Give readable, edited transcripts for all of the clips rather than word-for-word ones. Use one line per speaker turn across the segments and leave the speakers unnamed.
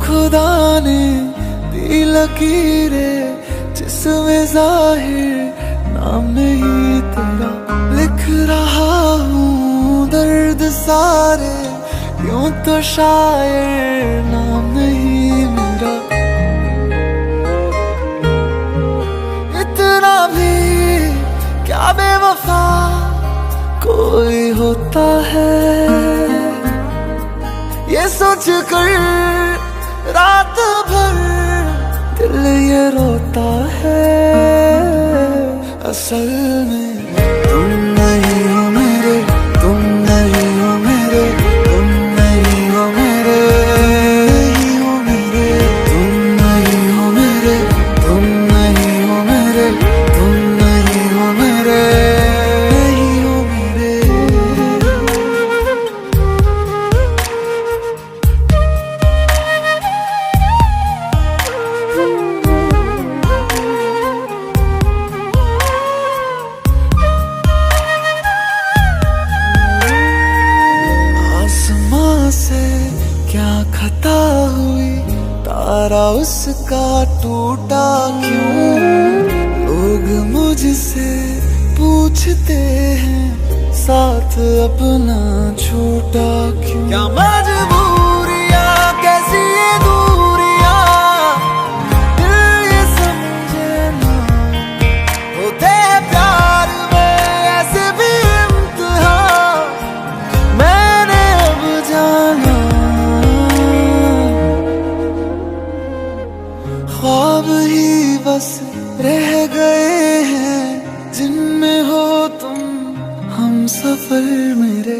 खुदा ने दी लकीरें जिसमें जाहिर नाम नहीं तेरा, लिख रहा हूँ दर्द सारे यूं तो शायर नाम नहीं मेरा। इतना भी क्या बेवफा कोई होता है, ये सोच कर रात भर दिल ये रोता है। असल में तुम नहीं हो मेरे, तुम नहीं हो मेरे, तुम नहीं हो मेरे, नहीं हो मेरे, तुम नहीं हो मेरे, तुम नहीं हो मेरे, तुम नहीं हो मेरे, नहीं हो मेरे। से क्या खता हुई, तारा उसका टूटा क्यों? लोग मुझसे पूछते हैं साथ अपना छूटा क्यों? क्या मजबूरियां कैसी ये दूरियां, दिल ये समझे ना, होते हैं प्यार में ऐसे भी इम्तिहान। मैंने अब जाना ख्वाब ही बस रह गए हैं जिनमें हो तुम हम सफर मेरे।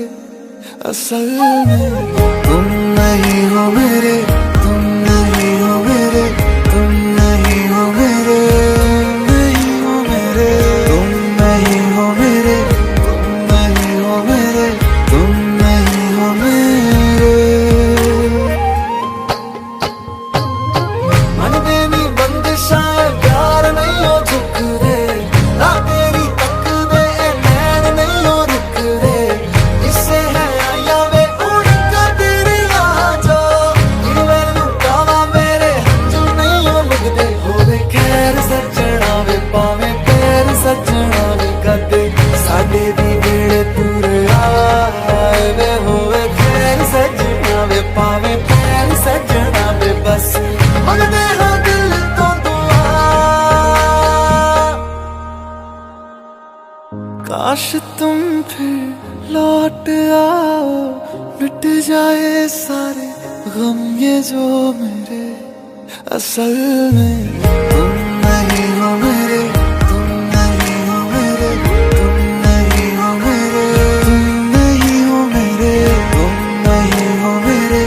असल में तुम नहीं हो मेरे, तुम नहीं हो मेरे, तुम नहीं हो मेरे, नहीं हो मेरे, तुम नहीं हो मेरे, तुम नहीं हो मेरे, तुम नहीं हो मेरे। मन देनी बंदिशां प्यार नहीं हो झुक दे, ना तेरी तक दे नैन नहीं हो रुक दे। इससे है आया वे उड़ का तेरी आ जा, मैं लुटावा मेरे हंजू नहीं हो लगदे। होवे खैर सजना वे पावे पैर सजना वे कदे, साडे दी वेड़े तुरे आए वे। होवे खैर सजना वे पावे पैर सजना वे, बस मंगदे हाँ दिल तो दुआ। काश तुम फिर लौट आओ, मिट जाए सारे गम ये जो मेरे। असल में तुम नहीं हो मेरे, तुम नहीं हो मेरे, तुम नहीं हो मेरे, तुम नहीं हो मेरे, तुम नहीं हो मेरे,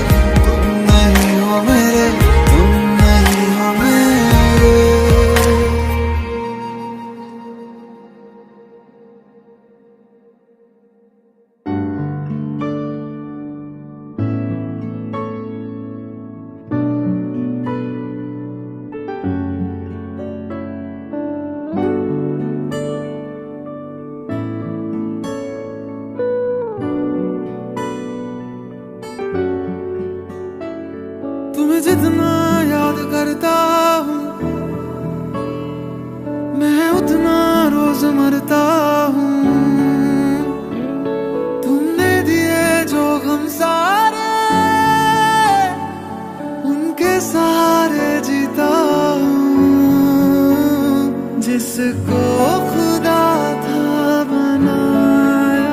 तुम नहीं हो मेरे, तुम नहीं हो मेरे। तुम्हें जितना याद करता हूँ मैं उतना रोज मरता हूँ। तुमने दिए जो गम सारे उनके सहारे जीता हूँ। जिसको खुदा था बनाया,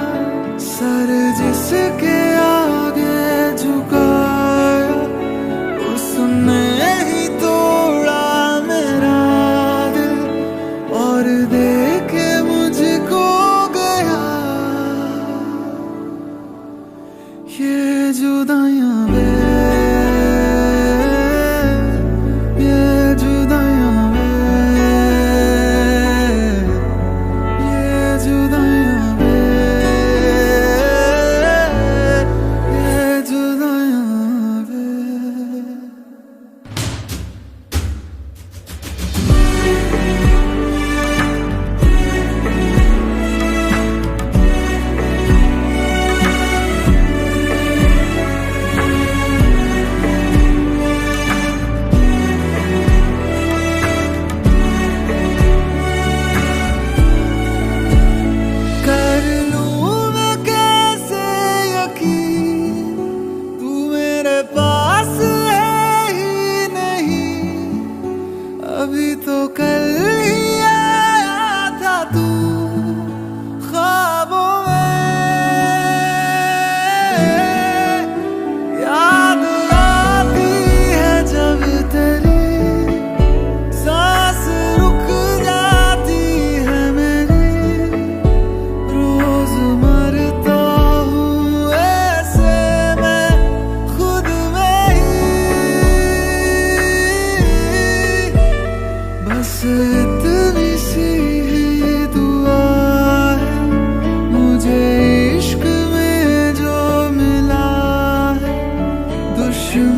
सर जिसके आगे झुकाया, उसने ही तोड़ा मेरा दिल और देखे मुझको गया। ये जुदाइयां वे, ये जुदाइयां वे, ये जुदाइयां वे, ये जुदाइयां वे।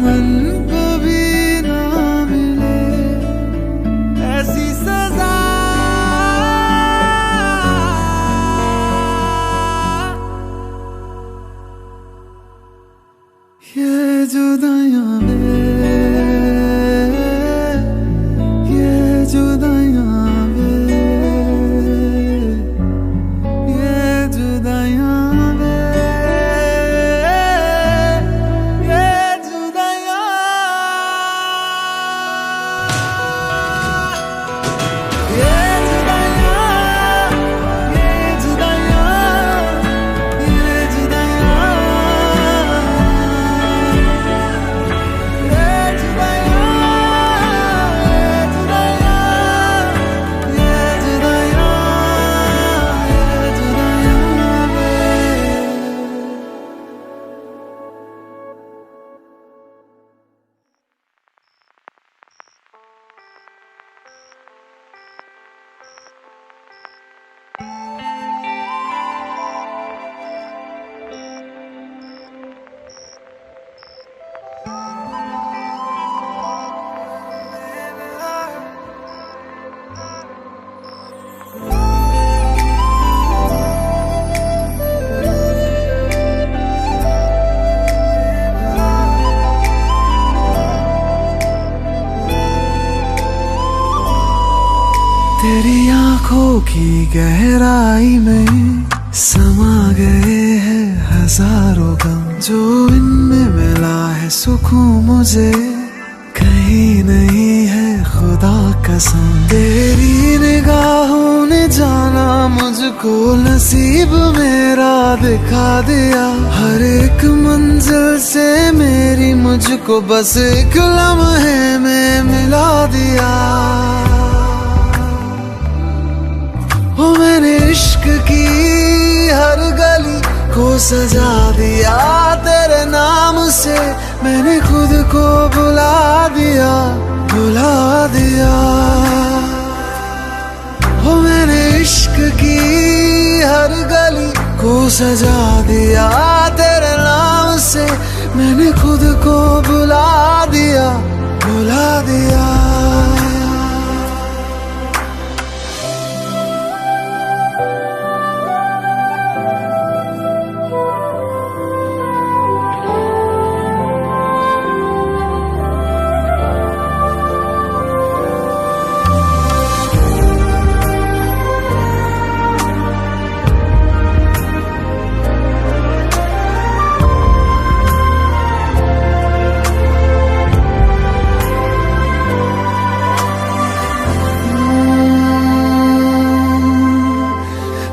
दामन को भी ना मिले ऐसी सजा। ये जुदाइयां वे, ये जुदाइयां वे, ये जुदाइयां वे, ये जुदाइयां, ये जुदाइयां, ये जुदाइयां, ये जुदाइयां, तेरी आंखों की गहराई में समा गए हैं हजारों गम, जो इनमें मिला है सुकून मुझे कहीं नहीं है खुदा कसम। तेरी निगाहों ने जाना मुझको, नसीब मेरा दिखा दिया, हर एक मंजिल से मेरी मुझको बस एक लम्हे में मिला दिया। ओ मैंने इश्क की हर गली को सजा दिया, तेरे नाम से मैंने खुद को बुला दिया, बुला दिया। ओ मैंने इश्क की हर गली को सजा दिया, तेरे नाम से मैंने खुद को बुला दिया, बुला दिया।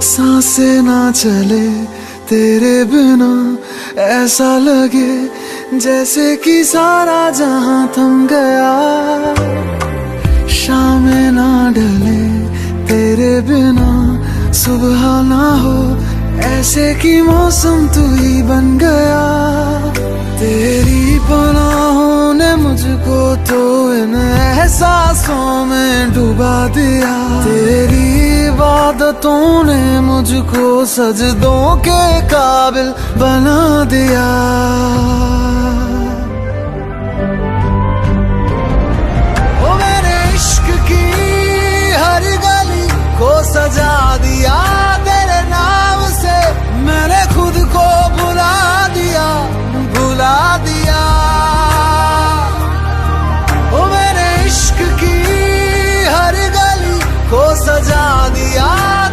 सांसें ना चले तेरे बिना, ऐसा लगे जैसे कि सारा जहां थम गया। शामें ना ढले तेरे बिना, सुबह ना हो ऐसे कि मौसम तू ही बन गया। तेरी पनाहों ने मुझको तो इन एहसासों में डुबा दिया, तेरी इबादतों ने मुझको सजदों के काबिल बना दिया। ओ मेरे इश्क की हर गली को सजा दिया, तेरे नाम से मैंने खुद को बुला दिया, बुला दिया। ओ मेरे इश्क की हर गली को सजा दिया,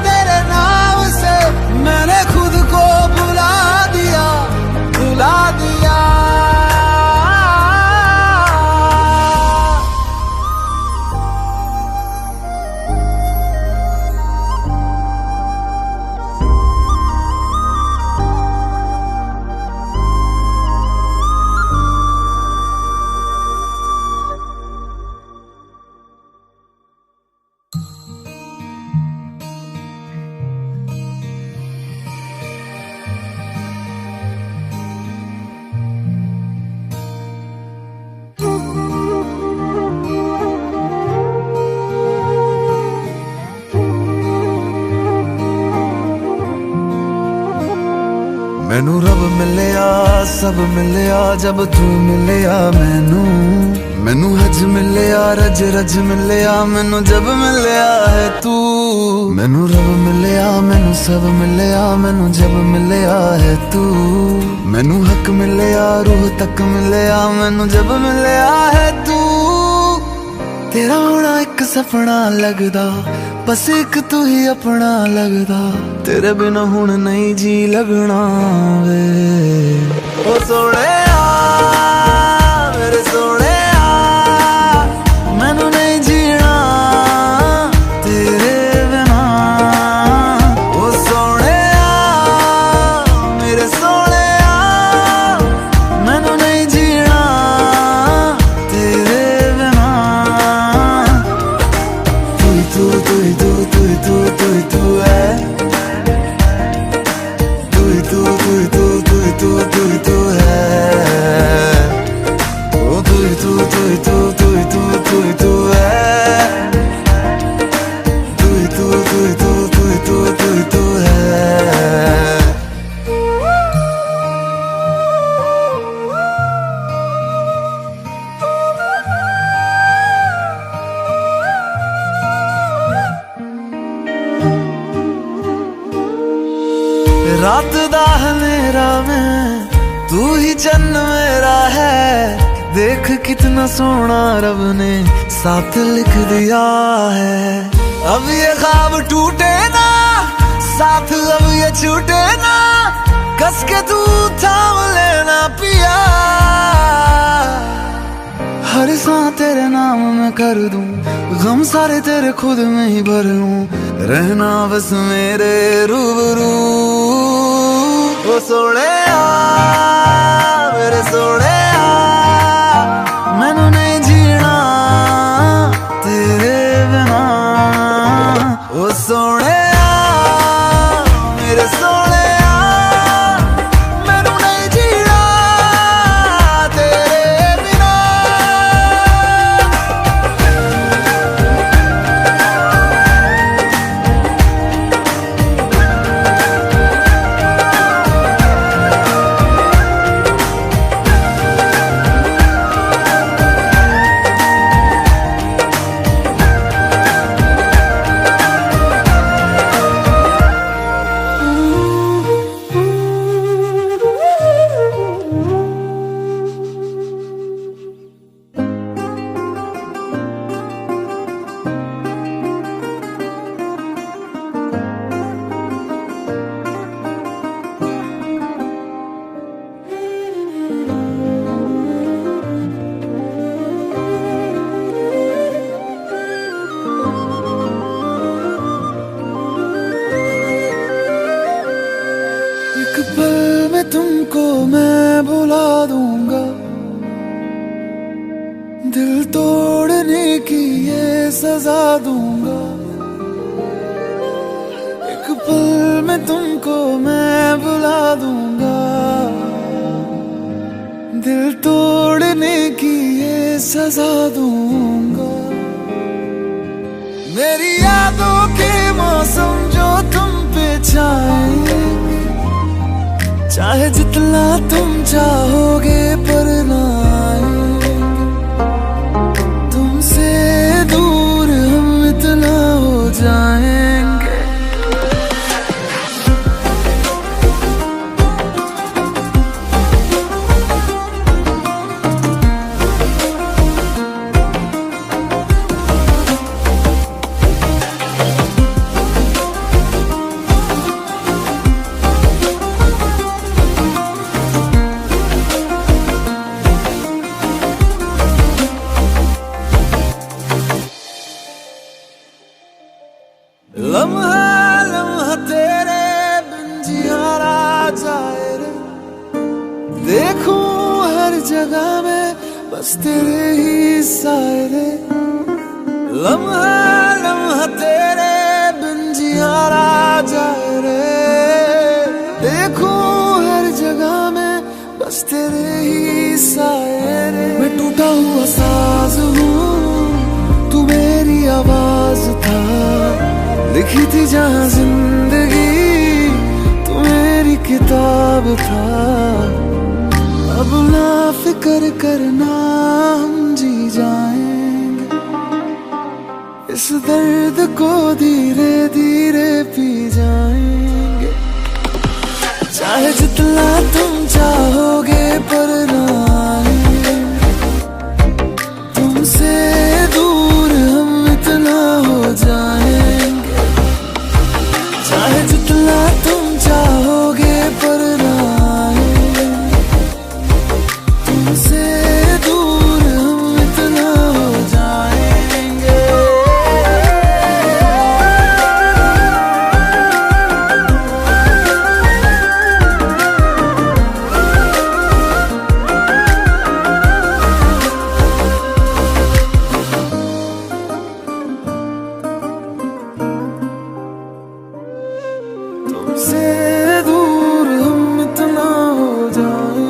तेरे नाम से मैंने खुद को बुला दिया, बुला दिया। सब मिलिया जब तू मिलिया मैनू हज मिलिया रज रज मिलिया मैनू जब मिलिया है तू मैनू रब मिलिया मैनू सब मिलिया मैनू जब मिलिया है तू मैनू हक मिलिया रूह तक मिलिया मैनू जब मिलिया है तू तेरा होना एक सपना लगदा बस एक तू ही अपना लगदा तेरे बिना हुण नहीं जी लगना वे ओ सोने मेरे सोने मैनू नहीं जीना तेरे बिना ओ सोने मेरे सोने मैनू नहीं जीना तेरे बिना तू ही तू तू ही तू तू ही तू तू ही तू है तू ही तू तू ही तू तू ही तू तू ही तू है ओ तू ही तू तू ही तू तू ही तू तू ही तू है तू ही तू तू ही तू तू ही तू तू ही तू है रात दा अंधेरा में तू ही चन्न मेरा है देख कितना सोना रब ने साथ लिख दिया है अब ये ख्वाब टूटे ना साथ अब ये छूटे ना कस के तू थाम लेना पिया हर सांस तेरे नाम में कर दूं गम सारे तेरे खुद में ही भर लूं रहना बस मेरे रूबरू ओ सोने मेरे सोने मैनू नहीं जीना तेरे बिना ओ सोने मेरे सोने मैनू नहीं जीना तेरे बिना एक पल में तुमको मैं भुला दूंगा दिल तोड़ने की ये सजा दूंगा एक पल में तुमको मैं भुला दूंगा दिल तोड़ने की ये सजा दूंगा मेरी यादों के मौसम जो तुम पे छाएंगे चाहे जितना तुम चाहोगे पर ना आएंगे तुमसे दूर हम इतना हो जाएंगे लम्हा लम्हा तेरे बिन जियारा जाए रे देखूं हर जगह में बस तेरे ही साए रे लम्हा लम्हा तेरे बिन जियारा जाए रे देखूं हर जगह में बस तेरे ही साए रे मैं टूटा हुआ साज हूँ तू मेरी आवाज था लिखी थी जहाँ जिंदगी तू मेरी किताब था अब ना फिक्र करना, हम जी जाएंगे इस दर्द को धीरे धीरे पी जाएंगे। चाहे जितना तुम चाहोगे पर ना आएंगे, तुमसे दूर हम इतना हो जाएंगे। चाहे जितना तुम चाहोगे पर ना आएंगे, तुमसे दूर हम इतना हो जाएंगे। तुमसे दूर हम इतना हो जाएंगे।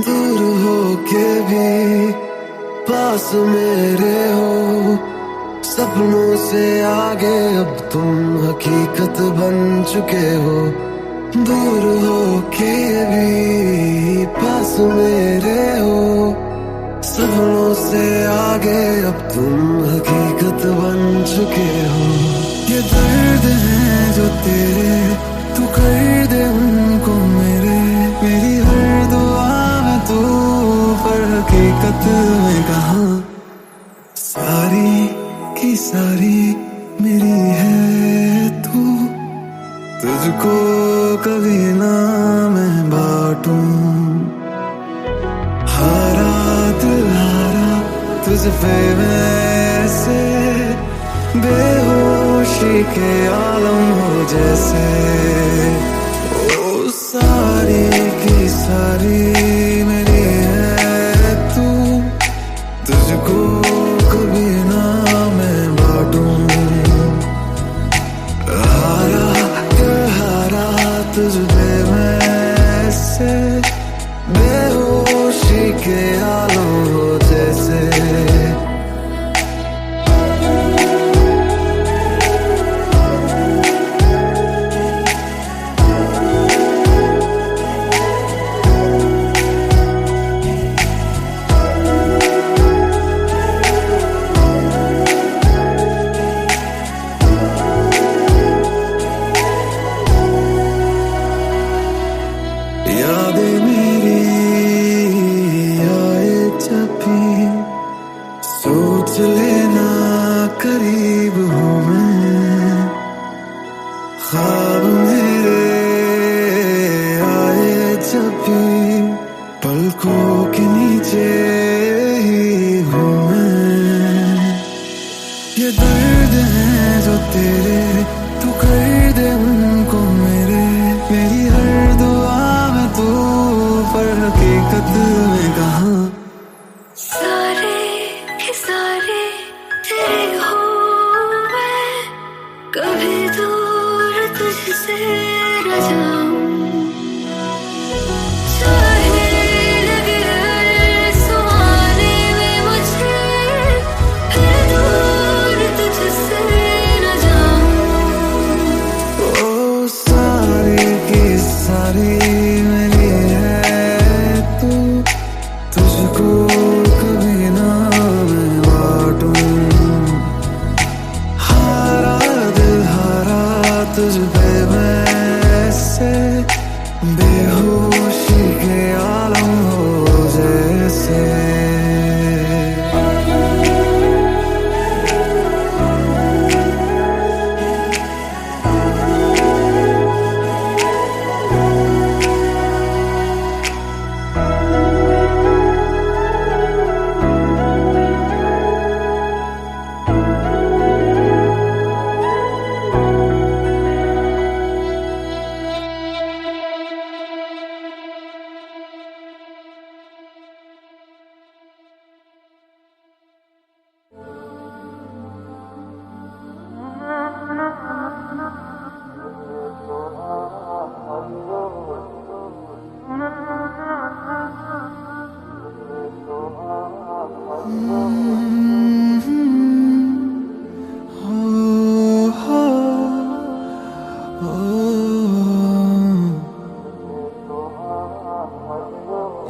दूर हो के भी पास मेरे हो, सपनों से आगे अब तुम हकीकत बन चुके हो। दूर हो के भी पास मेरे हो, सपनों से आगे अब तुम हकीकत बन चुके हो। ये दर्द है जो तेरे, तू कर दे उनको मेरे। मेरी हर दुआ में तू, पर हकीकत में कहाँ। सारी की सारी मेरी है तू, तुझको कभी ना मैं बांटूं। हारा दिल हारा तुझ पे वैसे, बेहोशी के आलम हो जैसे। ओ सारी की सारी मेरी है तू, तुझको कभी ना मैं बांटूं। हारा दिल हारा तुझ पे वैसे, बेहोशी के आलम हो जैसे। यादें मेरी आए जब भी, सोच लेना करीब हूँ मैं। ख्वाब मेरे आए जब भी, पलकों के नीचे ही हूँ मैं। ये दर्द है जो तेरे, तू कर दे उनको मेरे। मेरी हर दुआ में तू, पर हकीकत में कहाँ।
सारे के सारे तेरे हो मैं, कभी दूर तुझसे न जाऊं। चाहे लगे हर सुहाने में मुझे, फिर दूर तुझसे न जाऊं।
ओ सारी की सारी मेरी है तू, तुझको कभी ना मैं बांटूं। हारा दिल हारा तुझ पे वैसे, बेहोशी के आलम हो जैसे।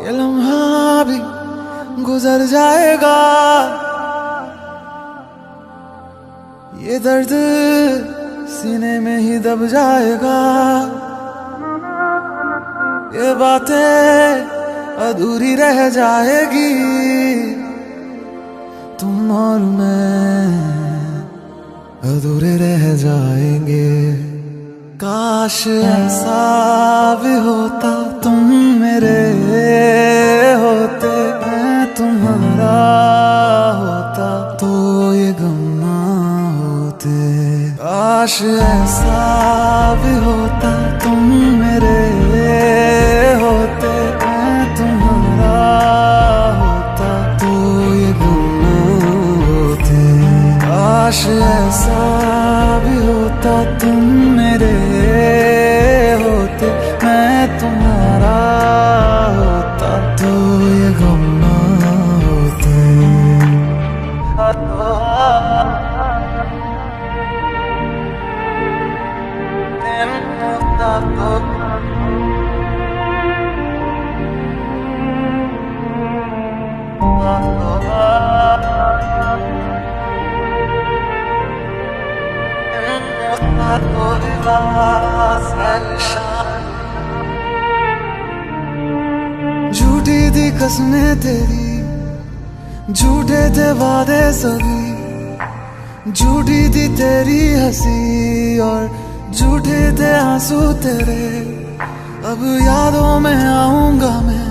ये लम्हा भी गुजर जाएगा, ये दर्द सीने में ही दब जाएगा, ये बातें अधूरी रह जाएगी, तुम और मैं अधूरे रह जाएंगे। काश ऐसा भी होता तुम मेरे होते, मैं तुम्हारा होता तो ये गम ना होते। काश ऐसा भी होता तुम मेरे होते, मैं तुम्हारा होता तो ये गम ना होते। काश ऐसा भी होता तुम मेरे होते, मैं तुम्हारा होता तो ये गम ना होते। झूठी थी कसमें तेरी, झूठे थे वादे सभी, झूठी थी तेरी हंसी और झूठे थे आंसू तेरे। अब यादों में आऊंगा मैं,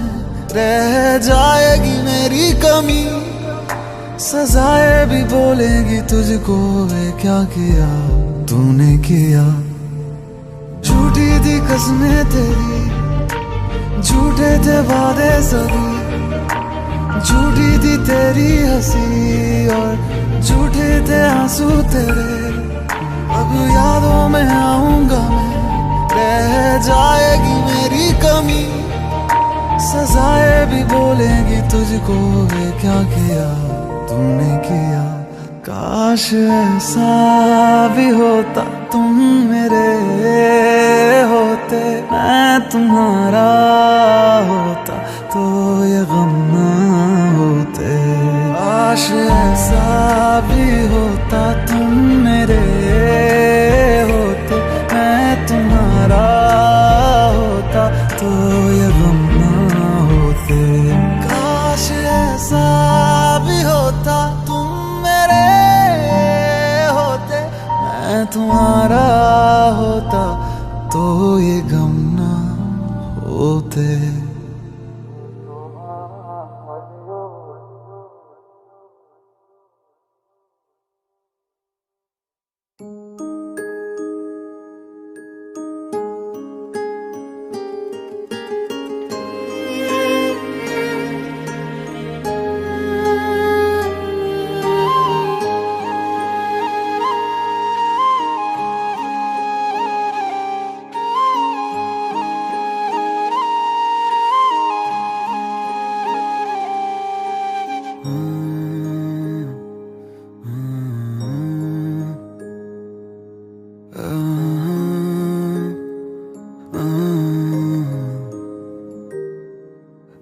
रह जाएगी मेरी कमी, सजाएं भी बोलेगी तुझको, वे क्या किया तूने किया। झूठी थी कसमें तेरी, झूठे थे वादे सभी, झूठी थी तेरी हंसी और झूठे थे आंसू तेरे। अब यादों में आऊंगा मैं, रह जाएगी मेरी कमी, सजाएं भी बोलेगी तुझको, वे क्या किया तूने किया। काश ऐसा भी होता तुम मेरे होते, मैं तुम्हारा होता तो ये गम ना होते। काश ऐसा भी होता तुम मेरे होते, मैं तुम्हारा होता तो ये गम ना होते। काश ऐसा भी होता तुम मेरे होते, मैं तुम्हारा होता तो ये गम ना होते।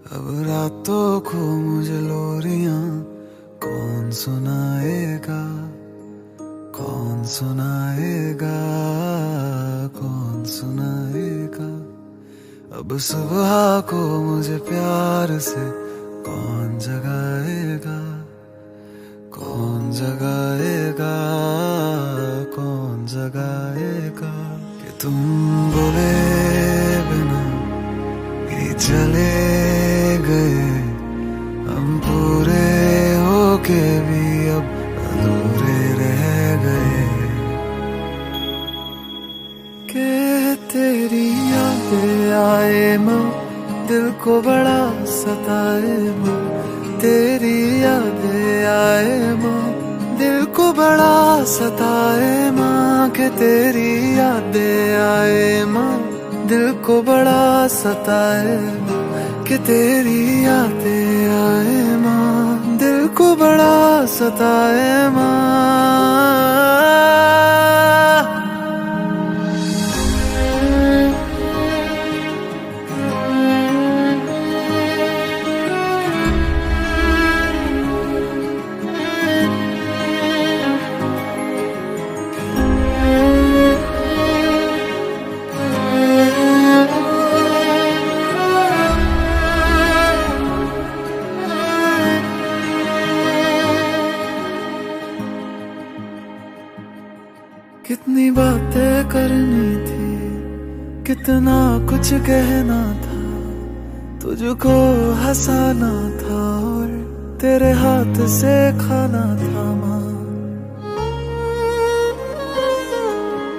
अब रातों को मुझे लोरियां कौन सुनाएगा, कौन सुनाएगा, कौन सुनाएगा। अब सुबह को मुझे प्यार से कौन जगाएगा, कौन जगाएगा, कौन जगाएगा। कि तुम बोले बिना ही चले गए, हम पूरे होके भी अब अधूरे रह गए। के तेरी यादें आए माँ, दिल को बड़ा सताए माँ, तेरी यादें आए माँ, दिल को बड़ा सताए माँ। के तेरी यादें आए माँ, दिल को बड़ा सताए माँ। कि तेरी यादें आए माँ, दिल को बड़ा सताए माँ। कितना कुछ कहना था, तुझको हंसाना था और तेरे हाथ से खाना था माँ।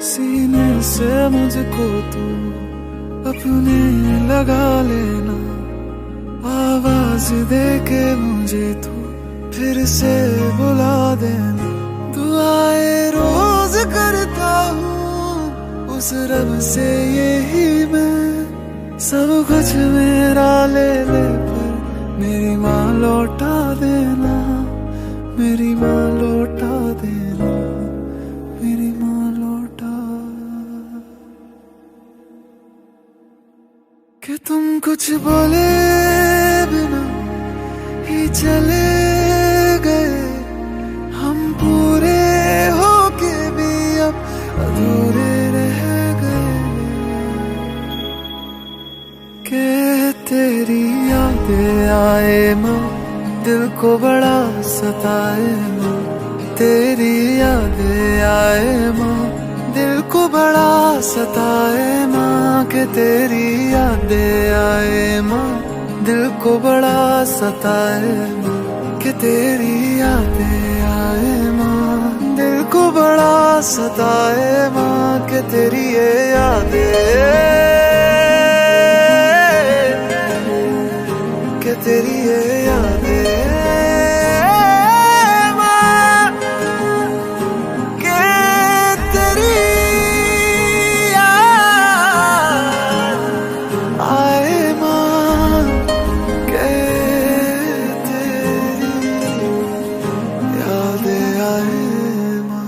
सीने से मुझको तू अपने लगा लेना, आवाज दे के मुझे तू फिर से बुला देना। दुआएं रोज करता हूँ उस रब से यही मैं, सब कुछ मेरा ले ले पर मेरी माँ लौटा देना, मेरी माँ लौटा देना, मेरी माँ लौटा। कि तुम कुछ बोले बिना ही चले गए, हम पूरे होके भी अब अधूरे रह गए। के तेरी यादें आए माँ, दिल को बड़ा सताए माँ। तेरी यादें आए माँ, दिल को बड़ा सताए माँ। के तेरी यादें आए माँ, दिल को बड़ा सताए माँ। कि तेरी यादें आए माँ, दिल को बड़ा सताए माँ। कि तेरी ये यादें, कि तेरी ये यादें माँ, कि तेरी याद आए माँ। कि तेरी यादें आए माँ।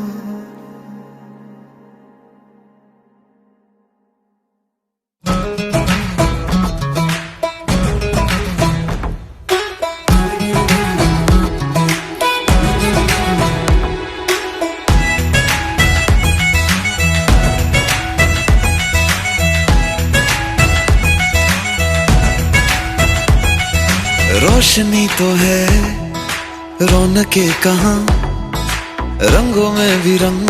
रोशनी तो है, रौनके कहाँ, रंगों में भी रंग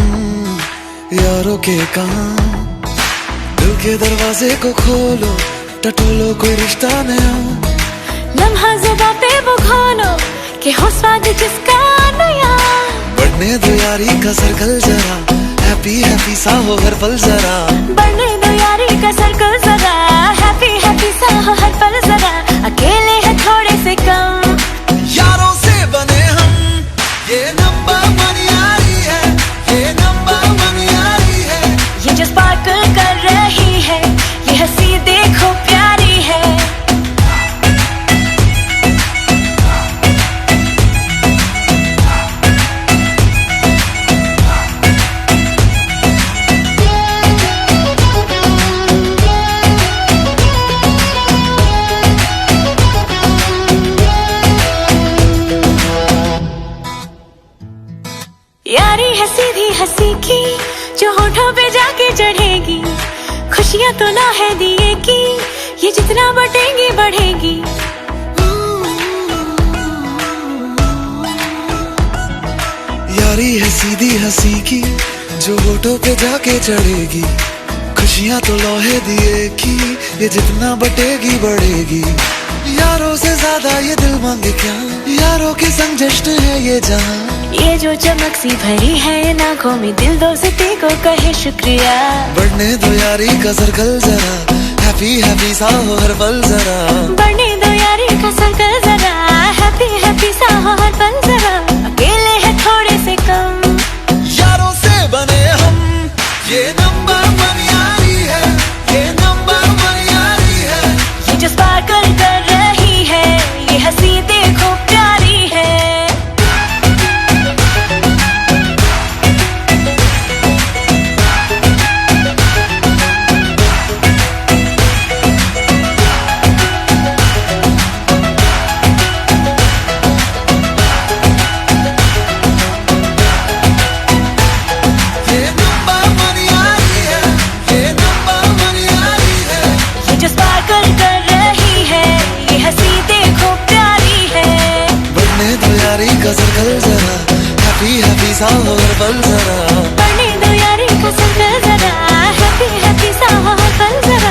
यारों के कहाँ। दिल के दरवाजे को खोलो, टटोलो कोई रिश्ता नया।
लम्हा ज़ुबां पे वो घोलो कि हो स्वाद जिसका नया।
बढ़ने दो यारी का सर्कल जरा, हैप्पी हैप्पी सा हो हर पल जरा।
बढ़ने दो यारी का सर्कल जरा, हैप्पी हैप्पी सा हो हर पल जरा। अकेले हैं थोड़े से कम,
यारों से बने हम, ये नंबर वन यारी है, ये नंबर वन यारी है।
ये जो स्पार्कल कर रही है, ये हंसी देखो प्यारी है। यारी है सीधी हंसी की, जो होठों पे जाके चढ़ेगी। खुशियां तो ना है दिए की, ये जितना बटेंगी बढ़ेगी।
यारी है सीधी हंसी की, जो होठों पे जाके चढ़ेगी। खुशियां तो लोहे दिए की, ये जितना बटेगी बढ़ेगी। यारों से ज्यादा ये दिल मांगे क्या, यारों के संग जश्न है ये जहां।
ये जो चमक सी भरी है इन आँखों में, दिल दोस्ती को कहे शुक्रिया।
बढ़ने दो यारी का सर्कल जरा, हैप्पी हैप्पी सा हो हर पल जरा।
बढ़ने दो यारी का सर्कल जरा, हैप्पी हैप्पी सा हो हर पल जरा। अकेले हैं थोड़े से कम,
यारों से बने हम, ये नंबर वन यारी है, ये नंबर वन यारी है।
ये जो स्पार्कल कर रही है, ये हंसी देखो प्यारी है।
का सर्कल जरा, हैप्पी हैप्पी सा हो हर पल जरा।
बढ़ने दो यारी का सर्कल जरा, हैप्पी हैप्पी सा हो हर पल जरा।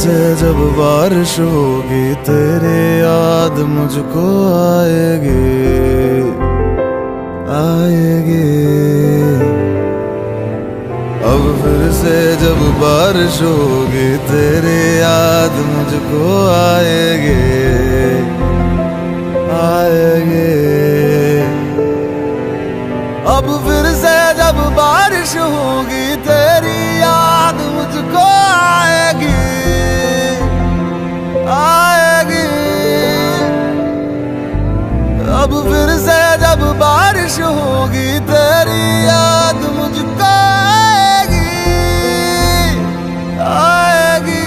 से जब बारिश होगी तेरी याद मुझको आएगी आएगी। अब फिर से जब बारिश होगी तेरी याद मुझको आएगी आएगी। अब फिर से जब बारिश होगी तेरी याद मुझको आएगी आएगी। अब फिर से जब बारिश होगी तेरी याद मुझको आएगी आएगी।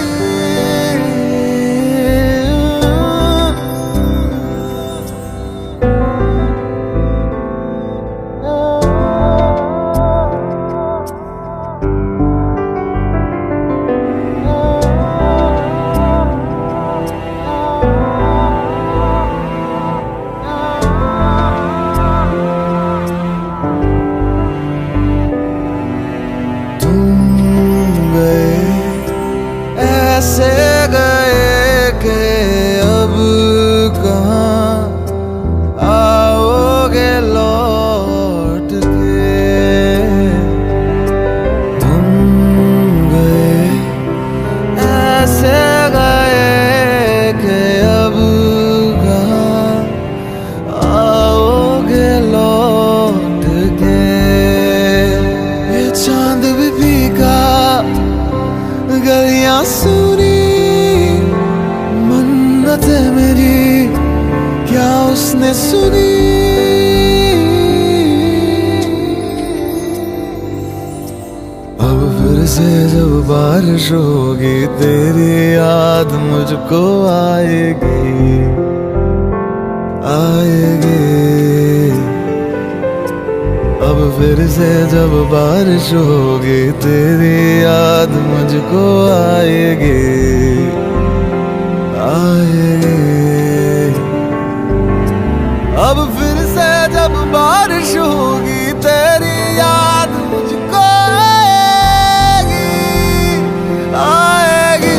ऐसे गए कि अब कहाँ आओगे लौट के। तुम गए ऐसे गए कि अब कहाँ आओगे लौट के। ये चांद भी फीका गलियां सुनी मन्नतें मेरी क्या उसने सुनी। अब फिर से जब बारिश होगी तेरी याद मुझको आएगी आएगी। अब फिर से जब बारिश होगी तेरी याद मुझको आएगी आएगी। अब फिर से जब बारिश होगी तेरी याद मुझको आएगी आएगी।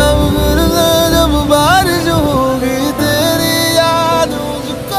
अब फिर से जब बारिश होगी तेरी याद मुझको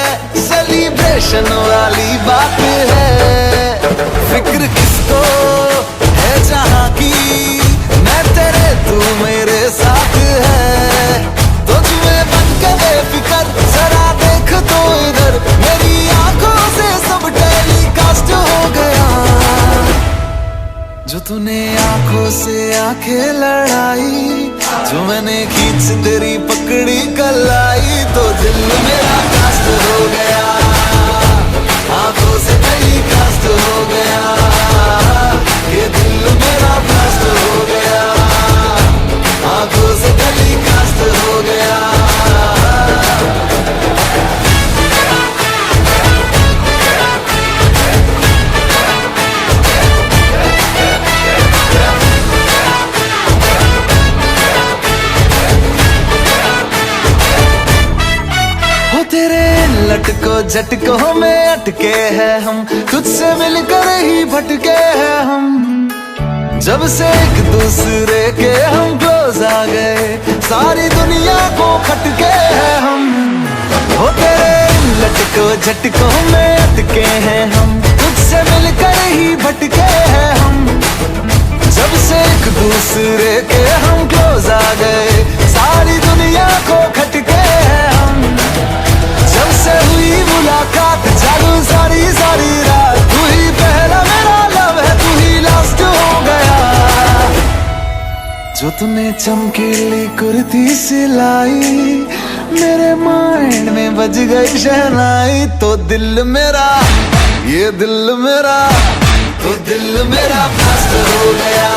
टेंशन वाली बात है। फिक्र किसको है जहाँ की मैं तेरे तू मेरे साथ है। तो तुम्हें बन के बेफिक्र जरा देख तो इधर मेरी आंखों से सब टेलीकास्ट हो गया। जो तूने आंखों से आंखें लड़ाई जो मैंने खींच तेरी पकड़ी कलाई तो दिल मेरा कास्ट हो गया। आंखों से टेलीकास्ट हो गया ये दिल मेरा ब्लास्ट हो गया। आंखों से टेलीकास्ट हो गया। लटको झटकों में अटके हैं हम तुझसे मिलकर ही भटके हैं हम। जब से एक दूसरे के हम क्लोज आ गए सारी दुनिया को खटके हैं हम। हो तेरे लटको झटकों में अटके हैं हम तुझसे मिलकर ही भटके हैं हम। जब से एक दूसरे के हम क्लोज आ गए सारी दुनिया लाखों खटके हैं हम। जब से हुई मुलाकात जागू सारी सारी रात, तू ही पहला मेरा लव है, तू ही लास्ट हो गया। जो तूने चमकीली कुर्ती सिलाई, मेरे माइंड में बज गई शहनाई। तो दिल मेरा, ये दिल मेरा, तो दिल मेरा फास्ट हो गया,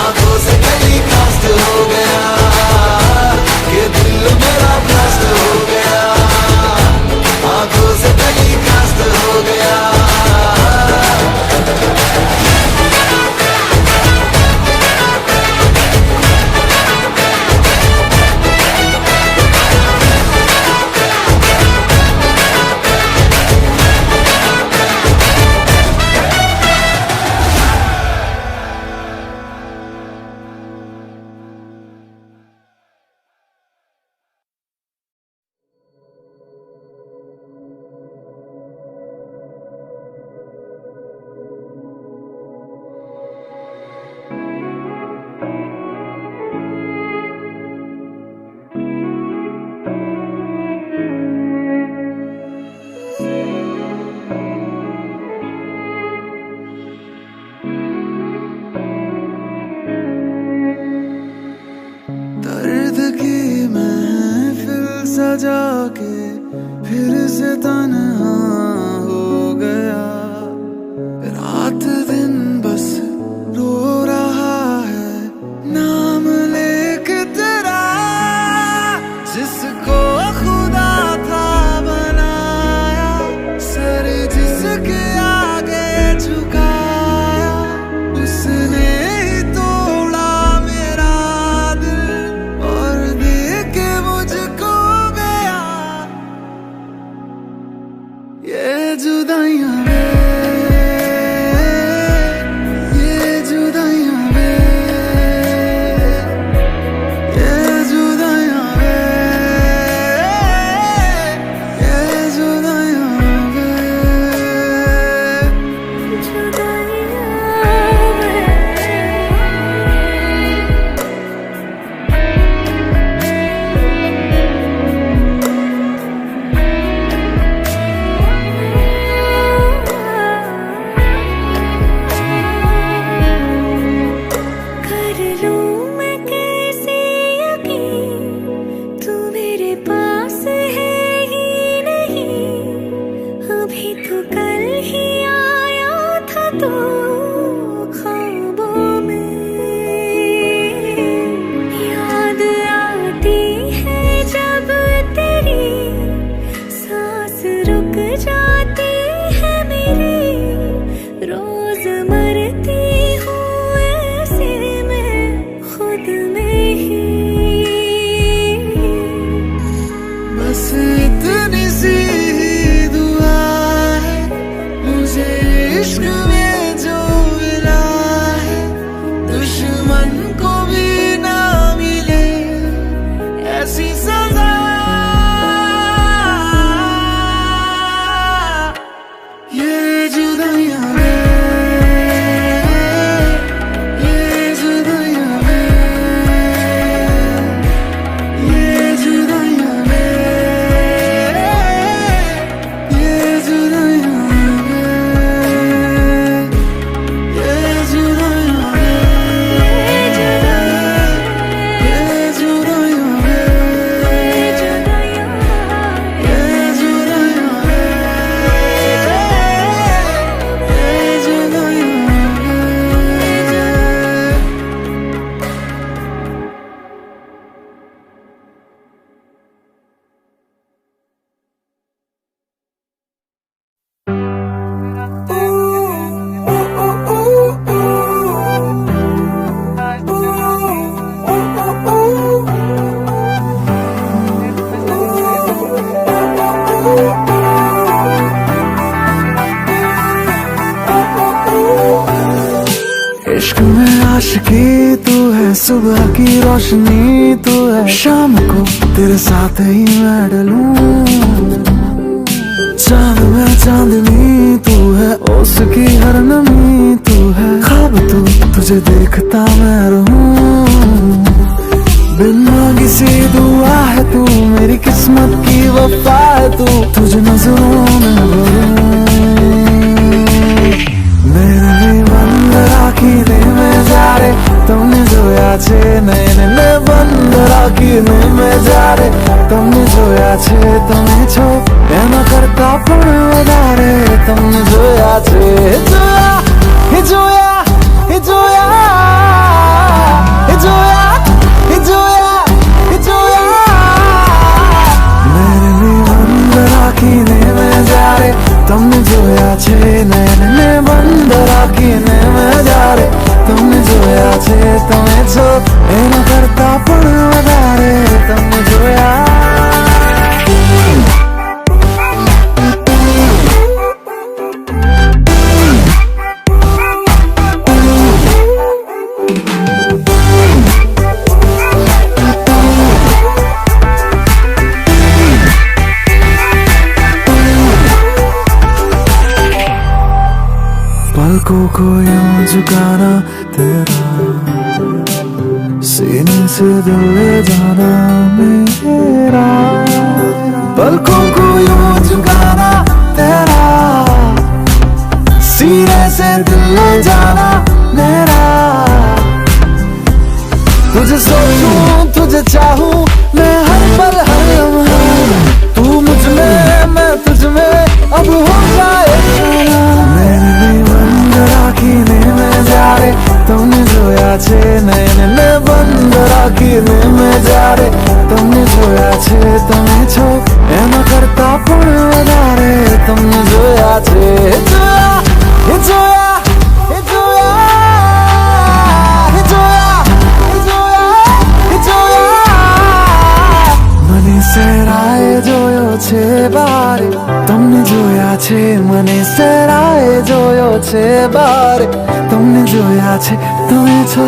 आंखों से टेलीकास्ट हो गया। ये दिल मेरा फास्ट हो गया, आंखों से टेलीकास्ट हो गया। सजा के फिर से तन्हा हो गया, रात दिन बस रो रहा है नाम लेके तेरा। जिसको खुदा था बनाया, सर जिसके आगे झुकाया, उसने ही तोड़ा मेरा दिल और दे के मुझको ये जुदाइयां वे, ये जुदाइयां वे, ये जुदाइयां वे, ये जुदाइयां वे, इश्क में आशिकी तू है, सुबह की रोशनी तू है, शाम को तेरे साथ ही मैं डलूं। चांद में चांदनी तू है, उसकी हर नमी तू है, ख्वाब तू तुझे देखता मैं रहूं। बिन मांगी सी दुआ है तू, मेरी किस्मत की वफा है तू, तुझे नजरों में भरूं। मेरे बंद राखी दे में जा रे તમને જોયા છે, નયનને બંધ રાખીને મેં જ્યારે તમને જોયા છે, તમે છો એના કરતા પણ વધારે તમને જોયા છે। જોયા હે જોયા હે જોયા હે જોયા હે જોયા હે જોયા મેરે બંધ રાખીને મેં જ્યારે તમને જોયા છે, નયનને બંધ રાખીને મેં જ્યારે તમને જોયા છે, તમે છો એના કરતા પણ વધારે તમને જોયા। पलकों को यूं झुकाना तेरा, सीने से दिल ले जाना मेरा। पलकों को यूं झुकाना तेरा, सीने से दिल ले जाना मेरा। तुझे सोचूं तुझे चाहूं मैं हर पल हर लम्हा, तू मुझ में मैं तुझ में अब हो जाए मेरे बंद राखीने में जा रे तुमने जोया छे, नयनने बंद राखीने में जा रे तुमने जोया छे, તમે છો એના કરતા પણ વધારે તમને જોયા છે। જોયા હે જોયા હે જોયા હે જોયા હે જોયા હે જોયા મને સેરાએ જોયો છે બારે તમને જોયા છે, મને સેરાએ જોયો છે બારે તમને જોયા છે, તમે છો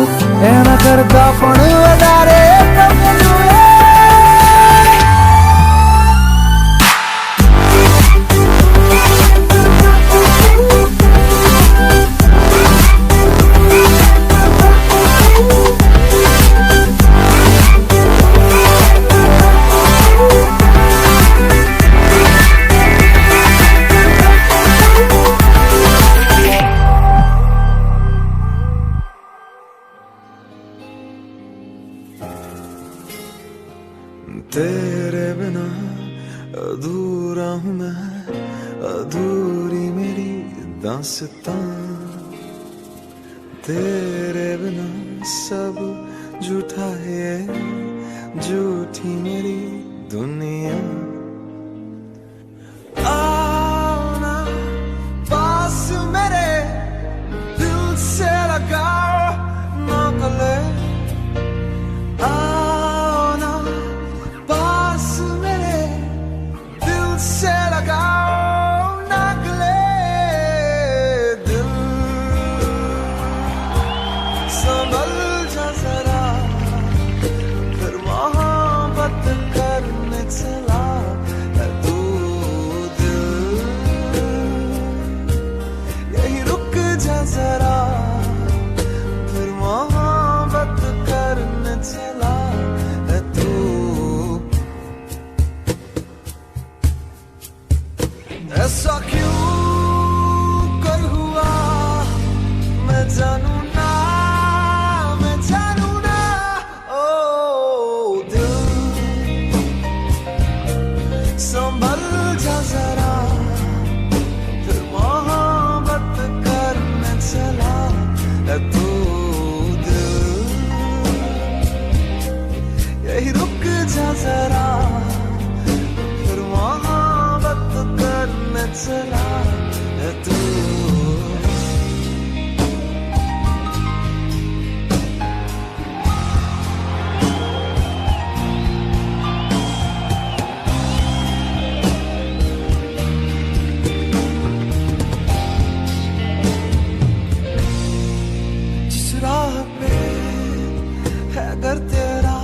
એના કરતા પણ વધારે તમને જોયા। तेरे बिना अधूरा हूँ मैं, अधूरी मेरी दास्तां। तेरे बिना सब झूठा है, झूठी मेरी दुनिया। आओ ना पास मेरे, दिल से लगाओ ना गले। से लगाओ ना गले, दिल संभल जा जरा, फिर मोहब्बत करने चला तू। दिल यही रुक जा जरा, फिर मोहब्बत करने चला तू। ऐसा क्यों कर हुआ मैं जानू ना, मैं जानू ना। ओ दिल संभल जा जरा, फिर मोहब्बत करने चला तू। दिल यही रुक जा जरा, फिर मोहब्बत करने चला तू। जिस राह पे है घर तेरा,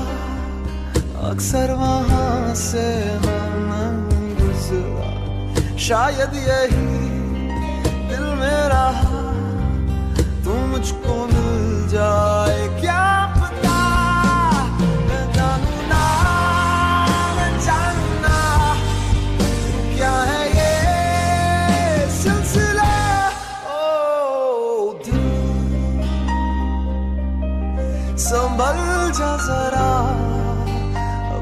अक्सर वहां से हम गुजरा। शायद यही दिल मेरा तू मुझको मिल जाए, क्या पता मैं संभल जा जरा,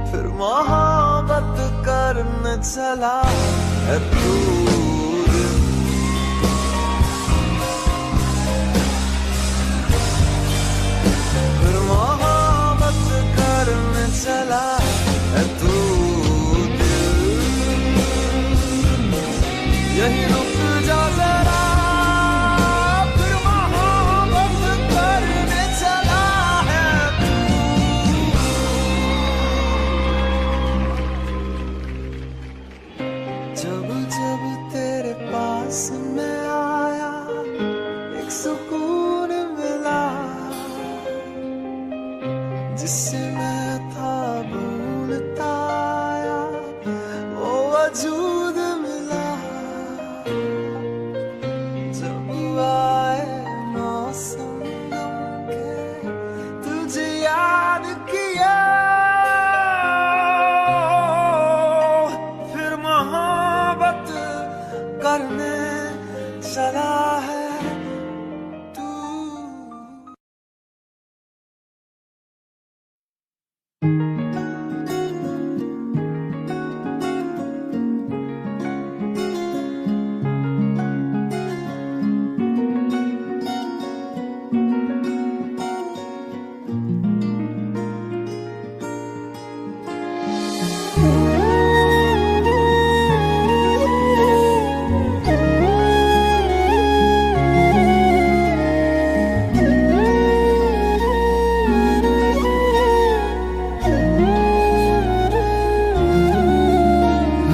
फिर मोहब्बत करने चला है तू। फिर मोहब्बत करने चला है तू। यही रुक जा जरा, फिर मोहब्बत करने चला है तू। जब जब तेरे पास मैं आया, एक सुकून मिला, जिससे मैं था भूलता आया, वो वजूद मिला। जब आए मौसम गम के, तुझे याद किया, फिर मोहब्बत करने चला है तू।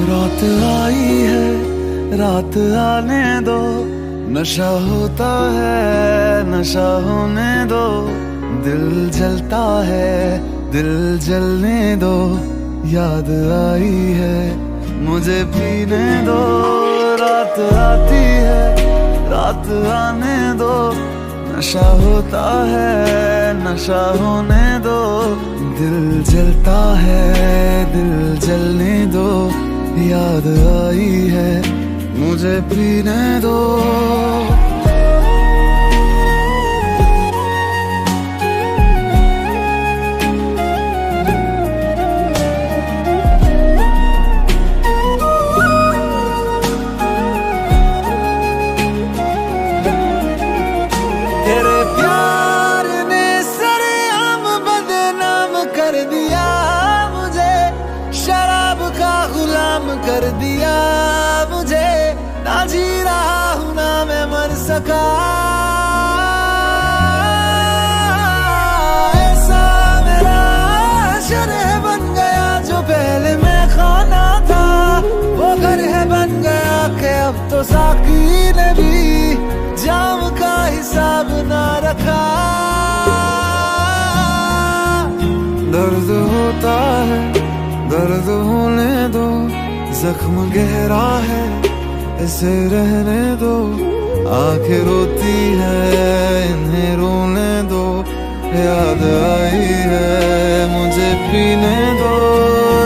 रात आई है, रात आने दो, नशा होता है, नशा होने दो। दिल जलता है, दिल जलने दो। याद आई है, मुझे पीने दो। रात आती है, रात आने दो, नशा होता है, नशा होने दो। दिल जलता है, दिल जलने दो। याद आई है, मुझे पीने दो। तेरे प्यार ने सरेआम बदनाम कर दिया मुझे, शराब का गुलाम कर दिया मुझे। ना जी रहा हूं ना मैं मर सका, ऐसा मेरा शरह बन गया जो पहले मैं खाना था। वो घर है बन गया कि अब तो साकी ने भी जाम का हिसाब ना रखा। दर्द होता है, दर्द होने दो। जख्म गहरा है, इसे रहने दो। आंखें रोती है, इन्हें रोने दो। याद आई है, मुझे पीने दो।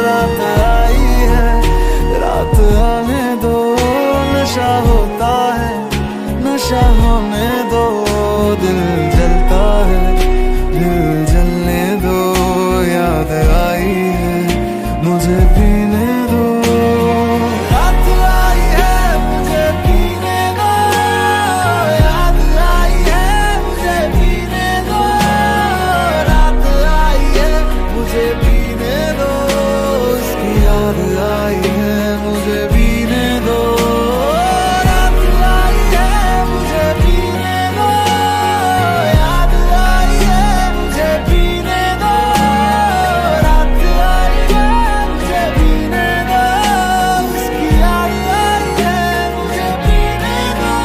रात आई है, रात आने दो। नशा होता है, नशा होने दो। दिल जलता है, दिल जलने दो। याद आई है, मुझे पीने दो। रात आई है, मुझे पीने दो। याद आई है, मुझे पीने दो। रात आई है, मुझे पीने दो। उसकी याद आई है, मुझे पीने दो। रात आई है, मुझे पीने दो। याद आई है, मुझे पीने दो। रात आई है, मुझे पीने दो। उसकी याद आई है, मुझे पीने दो।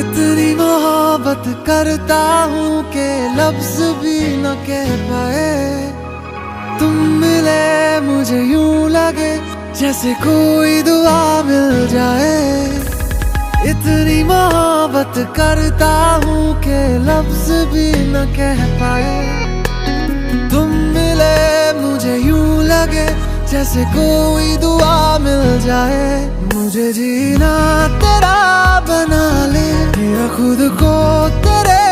इतनी मोहब्बत करता हूँ कि लफ्ज भी न कह पाए। तुम मिले मुझे यूं लगे जैसे कोई दुआ मिल जाए। इतनी मोहब्बत मोहब्बत करता हूँ के लफ्ज भी न कह पाए। तुम मिले मुझे यूं लगे जैसे कोई दुआ मिल जाए। मुझे जीना तेरा बना ले, मेरा खुद को तेरे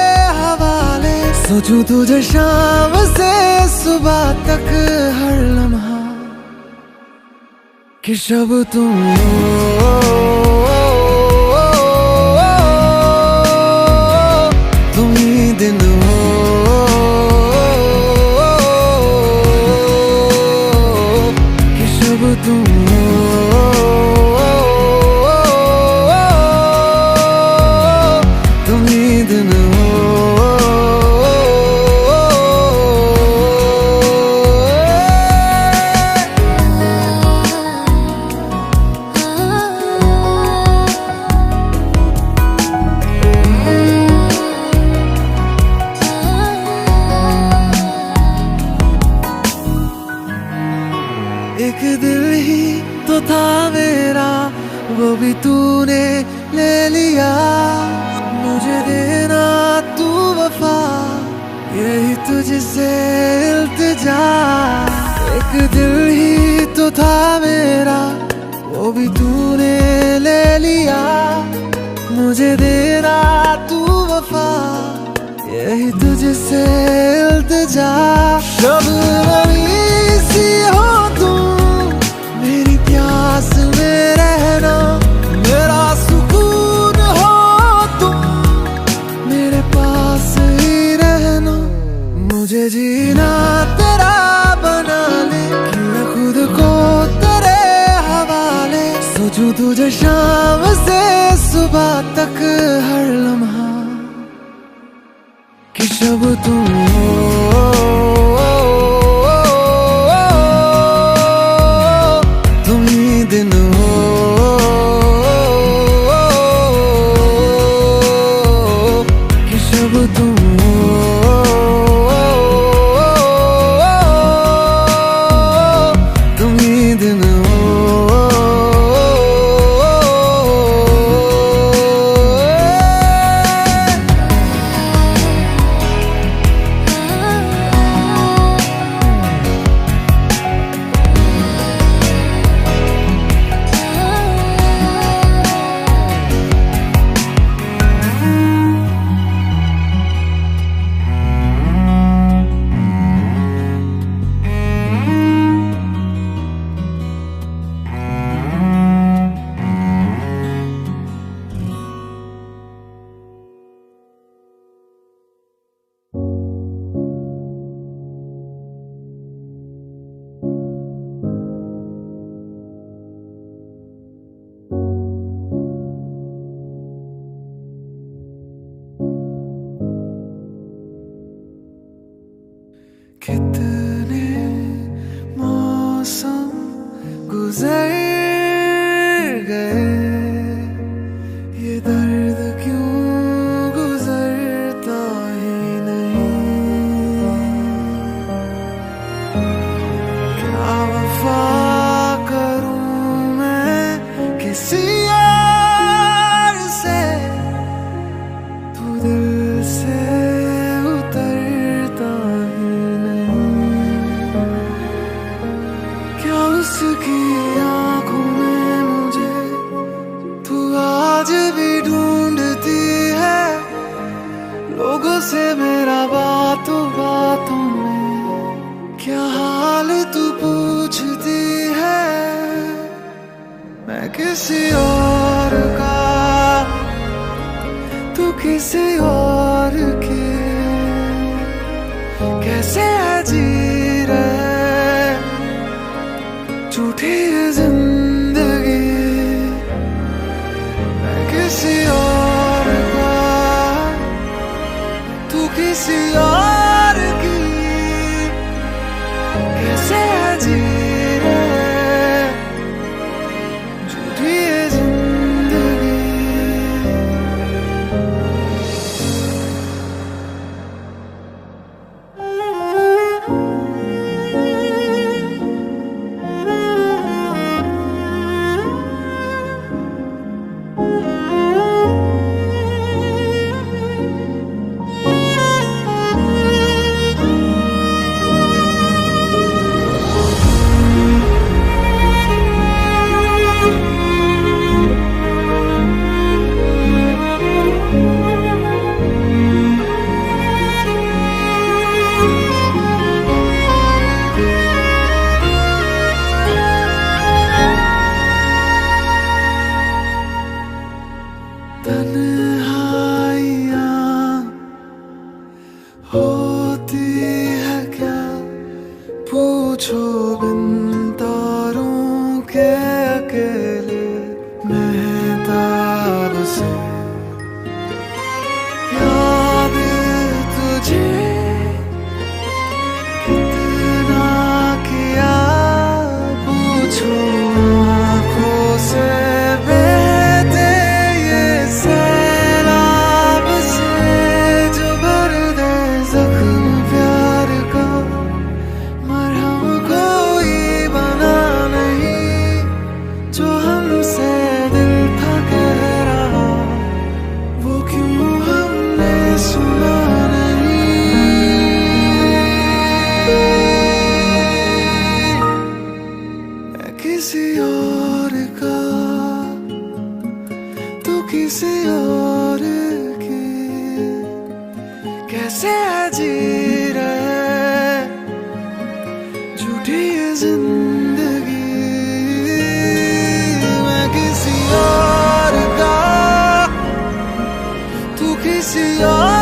हवाले। सोचूं तुझे शाम से सुबह तक हर लम्हा कि शब तुम हो, तुम ही दिन हो, कि शब तुम हो, तुम ही दिन हो। एक दिल ही तो था मेरा, वो भी तूने ले लिया। मुझे देना तू वफा, यही तुझसे इल्तिजा। एक दिल ही तो था मेरा, वो भी तूने ले लिया। मुझे देना तू वफा, यही तुझसे इल्तिजा। शब नमी सी हो तुम, मेरी प्यास में रहना, मेरा सुकून हो तुम, मेरे पास ही रहना। मुझे जीना तेरा बना ले, कि मैं खुद को तेरे हवाले। सोचूं तुझे शाम से सुबह तक हर लम्हा कि शब तुम हो, तुम ही दिन हो, कि शब तुम हो, तुम ही दिन हो। कितने मौसम गुजर गए, ये दर्द क्यों गुजरता ही नहीं। क्या वफा करूं मैं किसी और से, तू दिल से उतरता ही नहीं। क्या उसकी आंखों में मुझे तू आज भी ढूंढती है। लोगों से मेरा बातों बातों में क्या हाल तू पूछती है। मैं किसी और का, तू किसी और के, कैसे है जी रहे झूठी ये जिंदगी। मैं किसी और का, तू किसी और की, कैसे है जी रहे झूठी ये जिंदगी। तन्हाइयाँ होती है क्या, पूछो बिन तारों के अकेले मेहताब से। याद तुझे कितना किया, पूछो आँखों से बहते ये सैलाब से, जो भर दे जख्म प्यार का। मरहम कोई बना नहीं, जो हमसे दिल था कह रहा, वो क्यों हमने सुना नहीं। मैं किसी और का तू किसी और की, कैसे जी रहे झूठी ये जिंदगी। मैं किसी और का तू किसी और